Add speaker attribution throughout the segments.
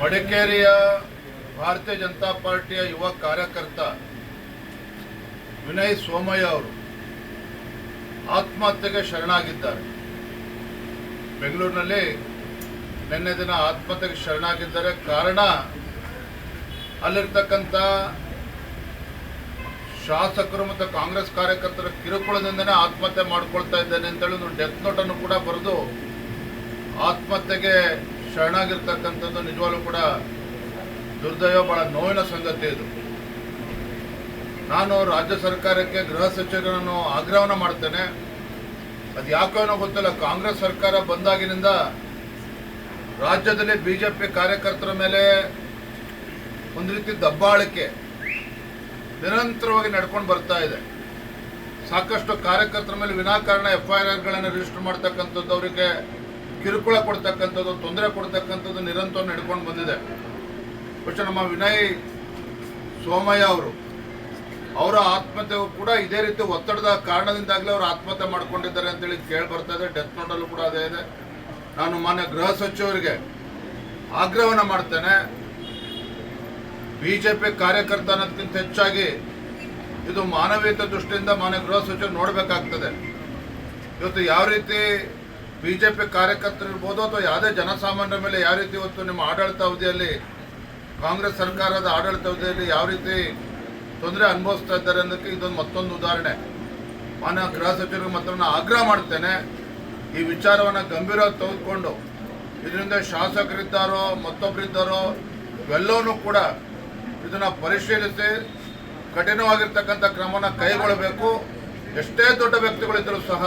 Speaker 1: ಮಡಿಕೇರಿಯ ಭಾರತೀಯ ಜನತಾ ಪಾರ್ಟಿಯ ಯುವ ಕಾರ್ಯಕರ್ತ ವಿನಯ್ ಸೋಮಯ್ಯ ಅವರು ಆತ್ಮಹತ್ಯೆಗೆ ಶರಣಾಗಿದ್ದಾರೆ. ಬೆಂಗಳೂರಿನಲ್ಲಿ ನಿನ್ನೆ ದಿನ ಆತ್ಮಹತ್ಯೆಗೆ ಶರಣಾಗಿದ್ದಾರೆ. ಕಾರಣ ಅಲ್ಲಿರ್ತಕ್ಕಂಥ ಶಾಸಕರು ಮತ್ತು ಕಾಂಗ್ರೆಸ್ ಕಾರ್ಯಕರ್ತರ ಕಿರುಕುಳದಿಂದನೇ ಆತ್ಮಹತ್ಯೆ ಮಾಡ್ಕೊಳ್ತಾ ಇದ್ದೇನೆ ಅಂತೇಳಿ ಒಂದು ಡೆತ್ ನೋಟನ್ನು ಕೂಡ ಬರೆದು ಆತ್ಮಹತ್ಯೆಗೆ ಶರಣಾಗಿರ್ತಕ್ಕಂಥದ್ದು ನಿಜವಾಗ್ಲೂ ಕೂಡ ದುರ್ದೈವ, ಬಹಳ ನೋವಿನ ಸಂಗತಿ ಇದು. ನಾನು ರಾಜ್ಯ ಸರ್ಕಾರಕ್ಕೆ ಗೃಹ ಸಚಿವರನ್ನು ಆಗ್ರಹವನ್ನು ಮಾಡ್ತೇನೆ. ಅದು ಯಾಕೋ ಗೊತ್ತಿಲ್ಲ, ಕಾಂಗ್ರೆಸ್ ಸರ್ಕಾರ ಬಂದಾಗಿನಿಂದ ರಾಜ್ಯದಲ್ಲಿ ಬಿಜೆಪಿ ಕಾರ್ಯಕರ್ತರ ಮೇಲೆ ಒಂದು ರೀತಿ ದಬ್ಬಾಳಿಕೆ ನಿರಂತರವಾಗಿ ನಡ್ಕೊಂಡು ಬರ್ತಾ ಇದೆ. ಸಾಕಷ್ಟು ಕಾರ್ಯಕರ್ತರ ಮೇಲೆ ವಿನಾಕಾರಣ FIRಗಳನ್ನು ರಿಜಿಸ್ಟರ್ ಮಾಡ್ತಕ್ಕಂಥದ್ದು, ಅವರಿಗೆ ಕಿರುಕುಳ ಕೊಡ್ತಕ್ಕಂಥದ್ದು, ತೊಂದರೆ ಕೊಡ್ತಕ್ಕಂಥದ್ದು ನಿರಂತರ ನಡ್ಕೊಂಡು ಬಂದಿದೆ. പക്ഷെ ನಮ್ಮ ವಿನಯ್ ಸೋಮಯ್ಯ ಅವರ ಆತ್ಮಹತ್ಯೆಗೂ ಕೂಡ ಇದೇ ರೀತಿ ಒತ್ತಡದ ಕಾರಣದಿಂದಾಗಲೇ ಅವರು ಆತ್ಮಹತ್ಯೆ ಮಾಡ್ಕೊಂಡಿದ್ದಾರೆ ಅಂತೇಳಿ ಕೇಳಿ ಬರ್ತಾ ಇದೆ. ಡೆತ್ ನೋಟಲ್ಲೂ ಕೂಡ ಅದೇ ಇದೆ. ನಾನು ಮಾನ್ಯ ಗೃಹ ಸಚಿವರಿಗೆ ಆಗ್ರಹವನ್ನು ಮಾಡ್ತೇನೆ, ಬಿಜೆಪಿ ಕಾರ್ಯಕರ್ತ ಅನ್ನೋದಕ್ಕಿಂತ ಹೆಚ್ಚಾಗಿ ಇದು ಮಾನವೀಯತೆ ದೃಷ್ಟಿಯಿಂದ ಮಾನ್ಯ ಗೃಹ ಸಚಿವರು ನೋಡಬೇಕಾಗ್ತದೆ. ಇವತ್ತು ಯಾವ ರೀತಿ ಬಿಜೆಪಿ ಕಾರ್ಯಕರ್ತರಿರ್ಬೋದು ಅಥವಾ ಯಾವುದೇ ಜನಸಾಮಾನ್ಯರ ಮೇಲೆ ಯಾವ ರೀತಿ ಇವತ್ತು ನಿಮ್ಮ ಆಡಳಿತಾವಧಿಯಲ್ಲಿ, ಕಾಂಗ್ರೆಸ್ ಸರ್ಕಾರದ ಆಡಳಿತಾವಧಿಯಲ್ಲಿ ಯಾವ ರೀತಿ ತೊಂದರೆ ಅನುಭವಿಸ್ತಾ ಇದ್ದಾರೆ ಅನ್ನೋದಕ್ಕೆ ಇದೊಂದು ಮತ್ತೊಂದು ಉದಾಹರಣೆ. ಮಾನ್ಯ ಗೃಹ ಸಚಿವರಿಗೆ ಮಾತ್ರ ಆಗ್ರಹ ಮಾಡ್ತೇನೆ, ಈ ವಿಚಾರವನ್ನು ಗಂಭೀರವಾಗಿ ತೆಗೆದುಕೊಂಡು ಇದರಿಂದ ಶಾಸಕರಿದ್ದಾರೋ ಮತ್ತೊಬ್ಬರಿದ್ದಾರೋ ಇವೆಲ್ಲವನ್ನೂ ಕೂಡ ಇದನ್ನು ಪರಿಶೀಲಿಸಿ ಕಠಿಣವಾಗಿರ್ತಕ್ಕಂಥ ಕ್ರಮವನ್ನು ಕೈಗೊಳ್ಳಬೇಕು. ಎಷ್ಟೇ ದೊಡ್ಡ ವ್ಯಕ್ತಿಗಳಿದ್ದರೂ ಸಹ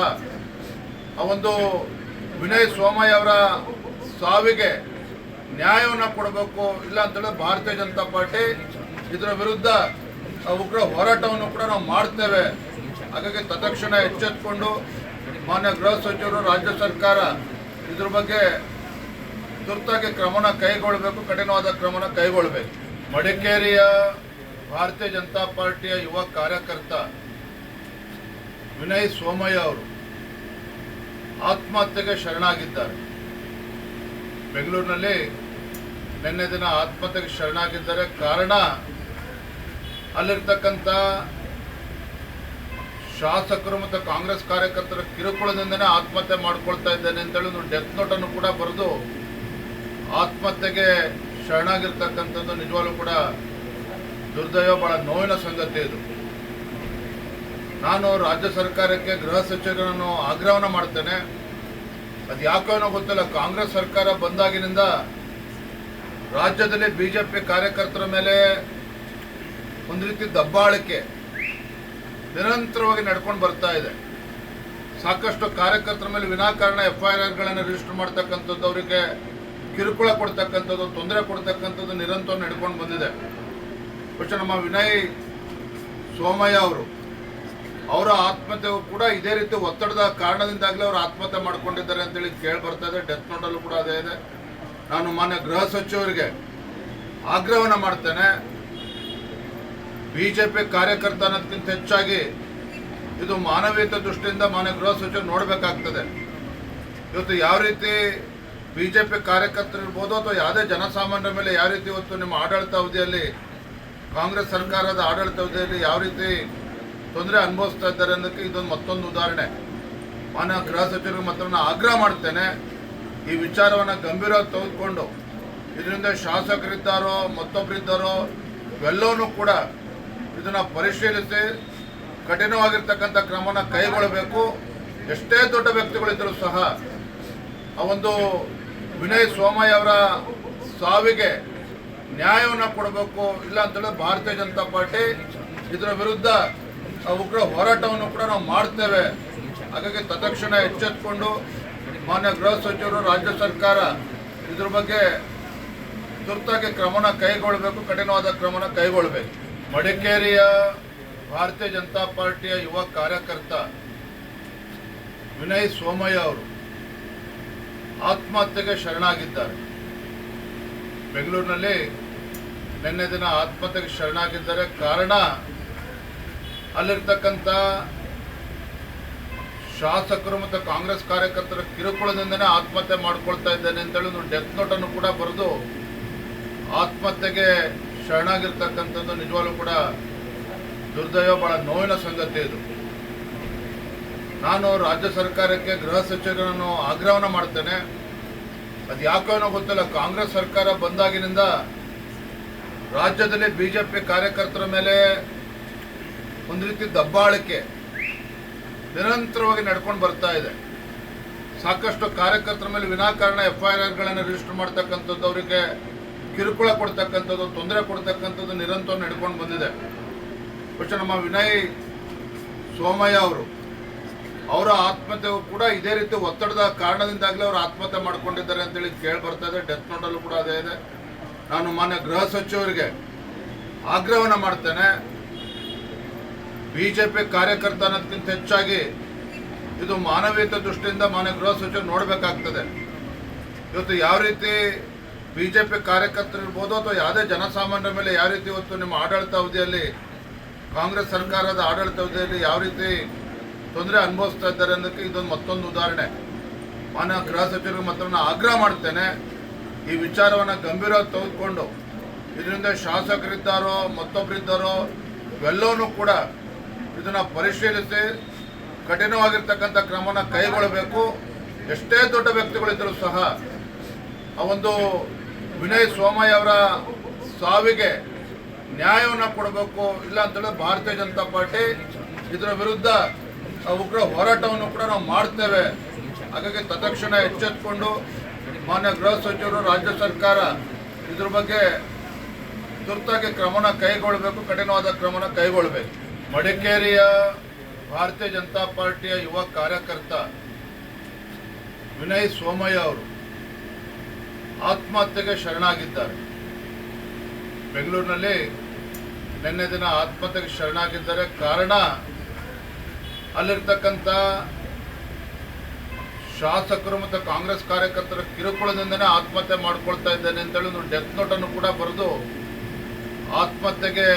Speaker 1: ಆ ಒಂದು ವಿನಯ್ ಸೋಮಯ್ಯ ಅವರ ಸಾವಿಗೆ ನ್ಯಾಯವನ್ನು ಕೊಡಬೇಕು. ಇಲ್ಲ ಅಂತೇಳಿ ಭಾರತೀಯ ಜನತಾ ಪಾರ್ಟಿ ಇದರ ವಿರುದ್ಧ ಉಗ್ರ ಹೋರಾಟವನ್ನು ಕೂಡ ನಾವು ಮಾಡ್ತೇವೆ. ಹಾಗಾಗಿ ತತ್ಕ್ಷಣ ಎಚ್ಚೆತ್ತುಕೊಂಡು ಮಾನ್ಯ ಗೃಹ ಸಚಿವರು, ರಾಜ್ಯ ಸರ್ಕಾರ ಇದ್ರ ಬಗ್ಗೆ ತುರ್ತಾಗಿ ಕ್ರಮನ ಕೈಗೊಳ್ಳಬೇಕು, ಕಠಿಣವಾದ ಕ್ರಮನ ಕೈಗೊಳ್ಳಬೇಕು. ಮಡಿಕೇರಿಯ ಭಾರತೀಯ ಜನತಾ ಪಾರ್ಟಿಯ ಯುವ ಕಾರ್ಯಕರ್ತ ವಿನಯ್ ಸೋಮಯ್ಯ ಅವರು ಆತ್ಮಹತ್ಯೆಗೆ ಶರಣಾಗಿದ್ದಾರೆ. ಬೆಂಗಳೂರಿನಲ್ಲಿ ನಿನ್ನೆ ದಿನ ಆತ್ಮಹತ್ಯೆಗೆ ಶರಣಾಗಿದ್ದಾರೆ. ಕಾರಣ ಅಲ್ಲಿರ್ತಕ್ಕಂಥ ಶಾಸಕರು ಮತ್ತು ಕಾಂಗ್ರೆಸ್ ಕಾರ್ಯಕರ್ತರ ಕಿರುಕುಳದಿಂದನೇ ಆತ್ಮಹತ್ಯೆ ಮಾಡ್ಕೊಳ್ತಾ ಇದ್ದೇನೆ ಅಂತೇಳಿ ಒಂದು ಡೆತ್ ನೋಟನ್ನು ಕೂಡ ಬರೆದು ಆತ್ಮಹತ್ಯೆಗೆ ಶರಣಾಗಿರ್ತಕ್ಕಂಥದ್ದು ನಿಜವಾಗ್ಲೂ ಕೂಡ ದುರ್ದೈವ, ಬಹಳ ನೋವಿನ ಸಂಗತಿ ಇದು. ನಾನು ರಾಜ್ಯ ಸರ್ಕಾರಕ್ಕೆ ಗೃಹ ಸಚಿವರನ್ನು ಆಗ್ರಹವನ್ನು ಮಾಡ್ತೇನೆ. ಅದು ಯಾಕೋ ಗೊತ್ತಿಲ್ಲ, ಕಾಂಗ್ರೆಸ್ ಸರ್ಕಾರ ಬಂದಾಗಿನಿಂದ ರಾಜ್ಯದಲ್ಲಿ ಬಿಜೆಪಿ ಕಾರ್ಯಕರ್ತರ ಮೇಲೆ ಒಂದು ರೀತಿ ದಬ್ಬಾಳಿಕೆ ನಿರಂತರವಾಗಿ ನಡ್ಕೊಂಡು ಬರ್ತಾ ಇದೆ. ಸಾಕಷ್ಟು ಕಾರ್ಯಕರ್ತರ ಮೇಲೆ ವಿನಾಕಾರಣ FIRಗಳನ್ನು ರಿಜಿಸ್ಟರ್ ಮಾಡ್ತಕ್ಕಂಥದ್ದು, ಅವರಿಗೆ ಕಿರುಕುಳ ಕೊಡ್ತಕ್ಕಂಥದ್ದು, ತೊಂದರೆ ಕೊಡ್ತಕ್ಕಂಥದ್ದು ನಿರಂತರ ನಡ್ಕೊಂಡು ಬಂದಿದೆ. പക്ഷെ ನಮ್ಮ ವಿನಯ್ ಸೋಮಯ್ಯ ಅವರ ಆತ್ಮಹತ್ಯೆಗೂ ಕೂಡ ಇದೇ ರೀತಿ ಒತ್ತಡದ ಕಾರಣದಿಂದಾಗಲೇ ಅವರು ಆತ್ಮಹತ್ಯೆ ಮಾಡ್ಕೊಂಡಿದ್ದಾರೆ ಅಂತೇಳಿ ಕೇಳಿ ಬರ್ತಾ ಇದೆ. ಡೆತ್ ನೋಟಲ್ಲೂ ಕೂಡ ಅದೇ ಇದೆ. ನಾನು ಮಾನ್ಯ ಗೃಹ ಸಚಿವರಿಗೆ ಆಗ್ರಹವನ್ನು ಮಾಡ್ತೇನೆ, ಬಿಜೆಪಿ ಕಾರ್ಯಕರ್ತ ಅನ್ನೋದಕ್ಕಿಂತ ಹೆಚ್ಚಾಗಿ ಇದು ಮಾನವೀಯತೆ ದೃಷ್ಟಿಯಿಂದ ಮಾನ್ಯ ಗೃಹ ಸಚಿವರು ನೋಡಬೇಕಾಗ್ತದೆ. ಇವತ್ತು ಯಾವ ರೀತಿ ಬಿಜೆಪಿ ಕಾರ್ಯಕರ್ತರಿರ್ಬೋದು ಅಥವಾ ಯಾವುದೇ ಜನಸಾಮಾನ್ಯರ ಮೇಲೆ ಯಾವ ರೀತಿ ಇವತ್ತು ನಿಮ್ಮ ಆಡಳಿತಾವಧಿಯಲ್ಲಿ, ಕಾಂಗ್ರೆಸ್ ಸರ್ಕಾರದ ಆಡಳಿತಾವಧಿಯಲ್ಲಿ ಯಾವ ರೀತಿ ತೊಂದರೆ ಅನುಭವಿಸ್ತಾ ಇದ್ದಾರೆ ಅನ್ನೋದಕ್ಕೆ ಇದೊಂದು ಮತ್ತೊಂದು ಉದಾಹರಣೆ. ಮಾನ್ಯ ಗೃಹ ಸಚಿವರಿಗೆ ಮಾತ್ರ ಆಗ್ರಹ ಮಾಡ್ತೇನೆ, ಈ ವಿಚಾರವನ್ನು ಗಂಭೀರವಾಗಿ ತೆಗೆದುಕೊಂಡು ಇದರಿಂದ ಶಾಸಕರಿದ್ದಾರೋ ಮತ್ತೊಬ್ಬರಿದ್ದಾರೋ ಇವೆಲ್ಲವನ್ನೂ ಕೂಡ ಇದನ್ನು ಪರಿಶೀಲಿಸಿ ಕಠಿಣವಾಗಿರ್ತಕ್ಕಂಥ ಕ್ರಮವನ್ನು ಕೈಗೊಳ್ಳಬೇಕು. ಎಷ್ಟೇ ದೊಡ್ಡ ವ್ಯಕ್ತಿಗಳಿದ್ದರೂ ಸಹ ಆ ಒಂದು ವಿನಯ್ ಸೋಮಯ್ಯ ಅವರ ಸಾವಿಗೆ ನ್ಯಾಯವನ್ನು ಕೊಡಬೇಕು. ಇಲ್ಲ ಅಂತೇಳಿ ಭಾರತೀಯ ಜನತಾ ಪಾರ್ಟಿ ಇದರ ವಿರುದ್ಧ ಉಗ್ರ ಹೋರಾಟವನ್ನು ಕೂಡ ನಾವು ಮಾಡ್ತೇವೆ. ಹಾಗಾಗಿ ತತ್ಕ್ಷಣ ಎಚ್ಚೆತ್ತುಕೊಂಡು ಮಾನ್ಯ ಗೃಹ ಸಚಿವರು, ರಾಜ್ಯ ಸರ್ಕಾರ ಇದ್ರ ಬಗ್ಗೆ ತುರ್ತಾಗಿ ಕ್ರಮನ ಕೈಗೊಳ್ಳಬೇಕು, ಕಠಿಣವಾದ ಕ್ರಮನ ಕೈಗೊಳ್ಳಬೇಕು. ಮಡಿಕೇರಿಯ ಭಾರತೀಯ ಜನತಾ ಪಾರ್ಟಿಯ ಯುವ ಕಾರ್ಯಕರ್ತ ವಿನಯ್ ಸೋಮಯ್ಯ ಅವರು ಆತ್ಮಹತ್ಯೆಗೆ ಶರಣಾಗಿದ್ದಾರೆ. ಬೆಂಗಳೂರಿನಲ್ಲಿ ನಿನ್ನೆ ದಿನ ಆತ್ಮಹತ್ಯೆಗೆ ಶರಣಾಗಿದ್ದಾರೆ. ಕಾರಣ ಅಲ್ಲಿರ್ತಕ್ಕಂಥ ಶಾಸಕರು ಮತ್ತು ಕಾಂಗ್ರೆಸ್ ಕಾರ್ಯಕರ್ತರ ಕಿರುಕುಳದಿಂದನೇ ಆತ್ಮಹತ್ಯೆ ಮಾಡ್ಕೊಳ್ತಾ ಇದ್ದೇನೆ ಅಂತೇಳಿ ಒಂದು ಡೆತ್ ನೋಟನ್ನು ಕೂಡ ಬರೆದು ಆತ್ಮಹತ್ಯೆಗೆ ಶರಣಾಗಿರ್ತಕ್ಕಂಥದ್ದು ನಿಜವಾಗ್ಲೂ ಕೂಡ ದುರ್ದೈವ, ಬಹಳ ನೋವಿನ ಸಂಗತಿ ಇದು. ನಾನು ರಾಜ್ಯ ಸರ್ಕಾರಕ್ಕೆ ಗೃಹ ಸಚಿವರನ್ನು ಆಗ್ರಹವನ್ನು ಮಾಡ್ತೇನೆ. ಅದು ಯಾಕೋ ಗೊತ್ತಿಲ್ಲ, ಕಾಂಗ್ರೆಸ್ ಸರ್ಕಾರ ಬಂದಾಗಿನಿಂದ ರಾಜ್ಯದಲ್ಲಿ ಬಿಜೆಪಿ ಕಾರ್ಯಕರ್ತರ ಮೇಲೆ ಒಂದು ರೀತಿ ದಬ್ಬಾಳಿಕೆ ನಿರಂತರವಾಗಿ ನಡ್ಕೊಂಡು ಬರ್ತಾ ಇದೆ. ಸಾಕಷ್ಟು ಕಾರ್ಯಕರ್ತರ ಮೇಲೆ ವಿನಾಕಾರಣ FIRಗಳನ್ನು ರಿಜಿಸ್ಟರ್ ಮಾಡ್ತಕ್ಕಂಥದ್ದು, ಅವರಿಗೆ ಕಿರುಕುಳ ಕೊಡ್ತಕ್ಕಂಥದ್ದು, ತೊಂದರೆ ಕೊಡ್ತಕ್ಕಂಥದ್ದು ನಿರಂತರ ನಡ್ಕೊಂಡು ಬಂದಿದೆ. ಬಹುಶಃ ನಮ್ಮ ವಿನಯ್ ಸೋಮಯ್ಯ ಅವರ ಆತ್ಮಹತ್ಯೆಗೂ ಕೂಡ ಇದೇ ರೀತಿ ಒತ್ತಡದ ಕಾರಣದಿಂದಾಗಲೇ ಅವರು ಆತ್ಮಹತ್ಯೆ ಮಾಡ್ಕೊಂಡಿದ್ದಾರೆ ಅಂತೇಳಿ ಕೇಳಿ ಬರ್ತಾ ಇದೆ. ಡೆತ್ ನೋಟಲ್ಲೂ ಕೂಡ ಅದೇ ಇದೆ. ನಾನು ಮಾನ್ಯ ಗೃಹ ಸಚಿವರಿಗೆ ಆಗ್ರಹವನ್ನು ಮಾಡ್ತೇನೆ. ಬಿಜೆಪಿ ಕಾರ್ಯಕರ್ತ ಅನ್ನೋದಕ್ಕಿಂತ ಹೆಚ್ಚಾಗಿ ಇದು ಮಾನವೀಯತೆ ದೃಷ್ಟಿಯಿಂದ ಮಾನ್ಯ ಗೃಹ ಸಚಿವರು ನೋಡಬೇಕಾಗ್ತದೆ. ಇವತ್ತು ಯಾವ ರೀತಿ ಬಿಜೆಪಿ ಕಾರ್ಯಕರ್ತರಿರ್ಬೋದು ಅಥವಾ ಯಾವುದೇ ಜನಸಾಮಾನ್ಯರ ಮೇಲೆ ಯಾವ ರೀತಿ ಇವತ್ತು ನಿಮ್ಮ ಆಡಳಿತ ಅವಧಿಯಲ್ಲಿ, ಕಾಂಗ್ರೆಸ್ ಸರ್ಕಾರದ ಆಡಳಿತ ಅವಧಿಯಲ್ಲಿ ಯಾವ ರೀತಿ ತೊಂದರೆ ಅನುಭವಿಸ್ತಾ ಇದ್ದಾರೆ ಅನ್ನೋದಕ್ಕೆ ಇದೊಂದು ಮತ್ತೊಂದು ಉದಾಹರಣೆ. ಮಾನ್ಯ ಗೃಹ ಸಚಿವರಿಗೆ ಮಾತ್ರ ನಾನು ಆಗ್ರಹ ಮಾಡ್ತೇನೆ, ಈ ವಿಚಾರವನ್ನು ಗಂಭೀರವಾಗಿ ತೆಗೆದುಕೊಂಡು ಇದರಿಂದ ಶಾಸಕರಿದ್ದಾರೋ ಮತ್ತೊಬ್ಬರಿದ್ದಾರೋ ಇವೆಲ್ಲವನ್ನೂ ಕೂಡ ಇದನ್ನು ಪರಿಶೀಲಿಸಿ ಕಠಿಣವಾಗಿರ್ತಕ್ಕಂಥ ಕ್ರಮವನ್ನು ಕೈಗೊಳ್ಳಬೇಕು. ಎಷ್ಟೇ ದೊಡ್ಡ ವ್ಯಕ್ತಿಗಳಿದ್ದರೂ ಸಹ ಆ ಒಂದು ವಿನಯ್ ಸೋಮಯ್ಯ ಅವರ ಸಾವಿಗೆ ನ್ಯಾಯವನ್ನು ಕೊಡಬೇಕು. ಇಲ್ಲ ಅಂತೇಳಿ ಭಾರತೀಯ ಜನತಾ ಪಾರ್ಟಿ ಇದರ ವಿರುದ್ಧ ಉಗ್ರ ಹೋರಾಟವನ್ನು ಕೂಡ ನಾವು ಮಾಡ್ತೇವೆ. ಹಾಗಾಗಿ ತತ್ಕ್ಷಣ ಎಚ್ಚೆತ್ತುಕೊಂಡು ಮಾನ್ಯ ಗೃಹ ಸಚಿವರು, ರಾಜ್ಯ ಸರ್ಕಾರ ಇದ್ರ ಬಗ್ಗೆ ತುರ್ತಾಗಿ ಕ್ರಮನ ಕೈಗೊಳ್ಳಬೇಕು, ಕಠಿಣವಾದ ಕ್ರಮನ ಕೈಗೊಳ್ಳಬೇಕು. ಮಡಿಕೇರಿಯ ಭಾರತೀಯ ಜನತಾ ಪಾರ್ಟಿಯ ಯುವ ಕಾರ್ಯಕರ್ತ ವಿನಯ್ ಸೋಮಯ್ಯ ಅವರು ಆತ್ಮಹತ್ಯೆಗೆ ಶರಣಾಗಿದ್ದಾರೆ. ಬೆಂಗಳೂರಿನಲ್ಲಿ ನಿನ್ನೆ ದಿನ ಆತ್ಮಹತ್ಯೆಗೆ ಶರಣಾಗಿದ್ದಾರೆ. ಕಾರಣ ಅಲ್ಲಿರ್ತಕ್ಕಂಥ ಶಾಸಕರು ಮತ್ತು ಕಾಂಗ್ರೆಸ್ ಕಾರ್ಯಕರ್ತರ ಕಿರುಕುಳದಿಂದನೇ ಆತ್ಮಹತ್ಯೆ ಮಾಡ್ಕೊಳ್ತಾ ಇದ್ದೇನೆ ಅಂತೇಳಿ ಒಂದು ಡೆತ್ ನೋಟನ್ನು ಕೂಡ ಬರೆದು ಆತ್ಮಹತ್ಯೆಗೆ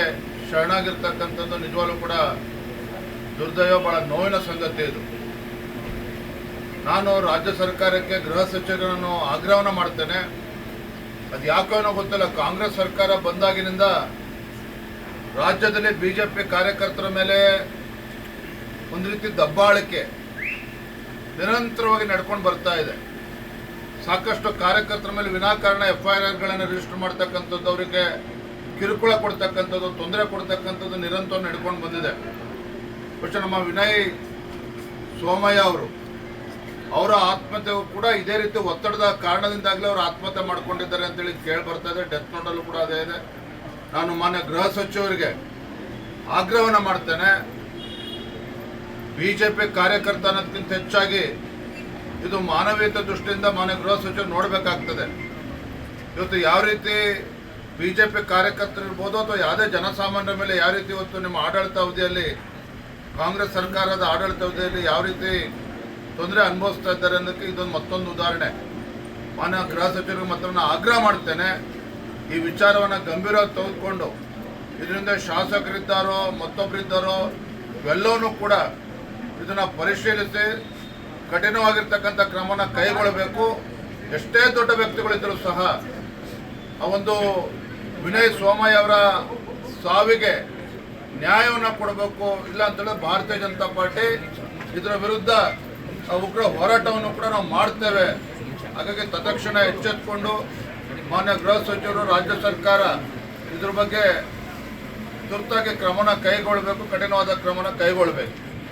Speaker 1: ಶರಣಾಗಿರ್ತಕ್ಕಂಥದ್ದು ನಿಜವಾಗ್ಲೂ ಕೂಡ ದುರ್ದೈವ, ಬಹಳ ನೋವಿನ ಸಂಗತಿ ಇದು. ನಾನು ರಾಜ್ಯ ಸರ್ಕಾರಕ್ಕೆ ಗೃಹ ಸಚಿವರನ್ನು ಆಗ್ರಹವನ್ನು ಮಾಡ್ತೇನೆ. ಅದು ಯಾಕೋ ಗೊತ್ತಿಲ್ಲ, ಕಾಂಗ್ರೆಸ್ ಸರ್ಕಾರ ಬಂದಾಗಿನಿಂದ ರಾಜ್ಯದಲ್ಲಿ ಬಿಜೆಪಿ ಕಾರ್ಯಕರ್ತರ ಮೇಲೆ ಒಂದು ರೀತಿ ದಬ್ಬಾಳಿಕೆ ನಿರಂತರವಾಗಿ ನಡ್ಕೊಂಡು ಬರ್ತಾ ಇದೆ. ಸಾಕಷ್ಟು ಕಾರ್ಯಕರ್ತರ ಮೇಲೆ ವಿನಾಕಾರಣ FIRಗಳನ್ನು ರಿಜಿಸ್ಟರ್ ಮಾಡ್ತಕ್ಕಂಥದ್ದು, ಅವರಿಗೆ ಕಿರುಕುಳ ಕೊಡ್ತಕ್ಕಂಥದ್ದು, ತೊಂದರೆ ಕೊಡ್ತಕ್ಕಂಥದ್ದು ನಿರಂತರ ನಡ್ಕೊಂಡು ಬಂದಿದೆ. ಬಹುಶಃ ನಮ್ಮ ವಿನಯ್ ಸೋಮಯ್ಯ ಅವರ ಆತ್ಮಹತ್ಯೆಗೂ ಕೂಡ ಇದೇ ರೀತಿ ಒತ್ತಡದ ಕಾರಣದಿಂದಾಗಲೇ ಅವರು ಆತ್ಮಹತ್ಯೆ ಮಾಡ್ಕೊಂಡಿದ್ದಾರೆ ಅಂತೇಳಿ ಕೇಳಿ ಬರ್ತಾ ಇದೆ. ಡೆತ್ ನೋಟಲ್ಲೂ ಕೂಡ ಅದೇ ಇದೆ. ನಾನು ಮಾನ್ಯ ಗೃಹ ಸಚಿವರಿಗೆ ಆಗ್ರಹವನ್ನು ಮಾಡ್ತೇನೆ. ಬಿಜೆಪಿ ಕಾರ್ಯಕರ್ತ ಅನ್ನೋದಕ್ಕಿಂತ ಹೆಚ್ಚಾಗಿ ಇದು ಮಾನವೀಯತೆ ದೃಷ್ಟಿಯಿಂದ ಮಾನ್ಯ ಗೃಹ ಸಚಿವರು ನೋಡಬೇಕಾಗ್ತದೆ. ಇವತ್ತು ಯಾವ ರೀತಿ ಬಿಜೆಪಿ ಕಾರ್ಯಕರ್ತರಿರ್ಬೋದು ಅಥವಾ ಯಾವುದೇ ಜನಸಾಮಾನ್ಯರ ಮೇಲೆ ಯಾವ ರೀತಿ ಇವತ್ತು ನಿಮ್ಮ ಆಡಳಿತ ಅವಧಿಯಲ್ಲಿ, ಕಾಂಗ್ರೆಸ್ ಸರ್ಕಾರದ ಆಡಳಿತ ಅವಧಿಯಲ್ಲಿ ಯಾವ ರೀತಿ ತೊಂದರೆ ಅನುಭವಿಸ್ತಾ ಇದ್ದಾರೆ ಅನ್ನೋದಕ್ಕೆ ಇದೊಂದು ಮತ್ತೊಂದು ಉದಾಹರಣೆ. ಮಾನ್ಯ ಗೃಹ ಸಚಿವರಿಗೆ ಮಾತ್ರ ನಾನು ಆಗ್ರಹ ಮಾಡ್ತೇನೆ, ಈ ವಿಚಾರವನ್ನು ಗಂಭೀರವಾಗಿ ತೆಗೆದುಕೊಂಡು ಇದರಿಂದ ಶಾಸಕರಿದ್ದಾರೋ ಮತ್ತೊಬ್ಬರಿದ್ದಾರೋ ಇವೆಲ್ಲವನ್ನೂ ಕೂಡ ಇದನ್ನು ಪರಿಶೀಲಿಸಿ ಕಠಿಣವಾಗಿರ್ತಕ್ಕಂಥ ಕ್ರಮವನ್ನು ಕೈಗೊಳ್ಳಬೇಕು. ಎಷ್ಟೇ ದೊಡ್ಡ ವ್ಯಕ್ತಿಗಳಿದ್ದರೂ ಸಹ ಆ ಒಂದು ವಿನಯ್ ಸೋಮಯ್ಯ ಅವರ ಸಾವಿಗೆ ನ್ಯಾಯವನ್ನು ಕೊಡಬೇಕು. ಇಲ್ಲ ಅಂತೇಳಿ ಭಾರತೀಯ ಜನತಾ ಪಾರ್ಟಿ ಇದರ ವಿರುದ್ಧ ಉಗ್ರ ಹೋರಾಟವನ್ನು ಕೂಡ ನಾವು ಮಾಡ್ತೇವೆ. ಹಾಗಾಗಿ ತತ್ಕ್ಷಣ ಎಚ್ಚೆತ್ತುಕೊಂಡು ಮಾನ್ಯ ಗೃಹ ಸಚಿವರು, ರಾಜ್ಯ ಸರ್ಕಾರ ಇದ್ರ ಬಗ್ಗೆ ತುರ್ತಾಗಿ ಕ್ರಮನ ಕೈಗೊಳ್ಳಬೇಕು, ಕಠಿಣವಾದ ಕ್ರಮನ ಕೈಗೊಳ್ಳಬೇಕು.